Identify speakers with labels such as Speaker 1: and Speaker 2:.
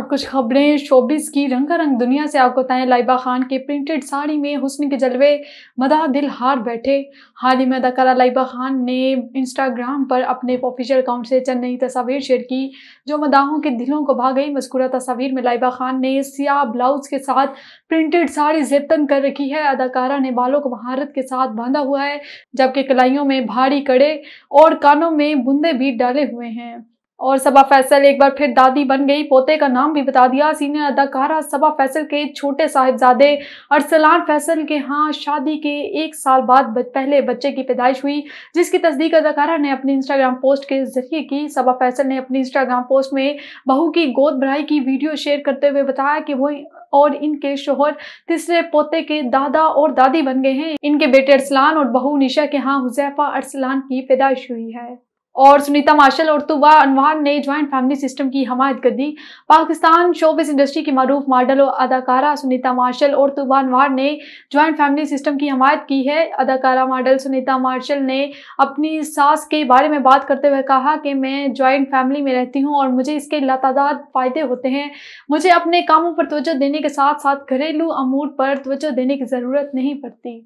Speaker 1: कुछ खबरें शोबिस की रंगारंग दुनिया से आपको बताएं। लाइबा खान के प्रिंटेड साड़ी में हुस्न के जलवे मदाह दिल हार बैठे। हाल ही में अदाकारा लाइबा खान ने इंस्टाग्राम पर अपने ऑफिशियल अकाउंट से चंद नई तस्वीर शेयर की जो मदाहों के दिलों को भा गई। मज़कूरा तस्वीर में लाइबा खान ने सियाह ब्लाउज के साथ प्रिंटेड साड़ी ज़ेबतन कर रखी है। अदाकारा ने बालों को महारत के साथ बांधा हुआ है जबकि कलाइयों में भारी कड़े और कानों में बुंदे भी डाले हुए हैं। और सबा फैसल एक बार फिर दादी बन गई, पोते का नाम भी बता दिया। सीनियर अदाकारा सबा फैसल के छोटे साहिबजादे अरसलान फैसल के यहाँ शादी के 1 साल बाद पहले बच्चे की पैदाइश हुई, जिसकी तस्दीक अदाकारा ने अपनी इंस्टाग्राम पोस्ट के जरिए की। सबा फैसल ने अपनी इंस्टाग्राम पोस्ट में बहू की गोद भराई की वीडियो शेयर करते हुए बताया कि वो और इनके शोहर तीसरे पोते के दादा और दादी बन गए हैं। इनके बेटे अरसलान और बहू निशा के यहाँ हुज़ैफा अरसलान की पैदाइश हुई है। और सुनीता मार्शल और तुबा अनवर ने ज्वाइंट फैमिली सिस्टम की हमायत कर दी। पाकिस्तान शोबिस इंडस्ट्री की मारूफ मॉडल और अदाकारा सुनीता मार्शल और तुबा अनवर ने ज्वाइंट फैमिली सिस्टम की हमायत की है। अदाकारा मॉडल सुनीता मार्शल ने अपनी सास के बारे में बात करते हुए कहा कि मैं ज्वाइंट फैमिली में रहती हूँ और मुझे इसके लातादाद फ़ायदे होते हैं। मुझे अपने कामों पर तवज्जो देने के साथ साथ घरेलू अमूर पर तवज्जो देने की ज़रूरत नहीं पड़ती।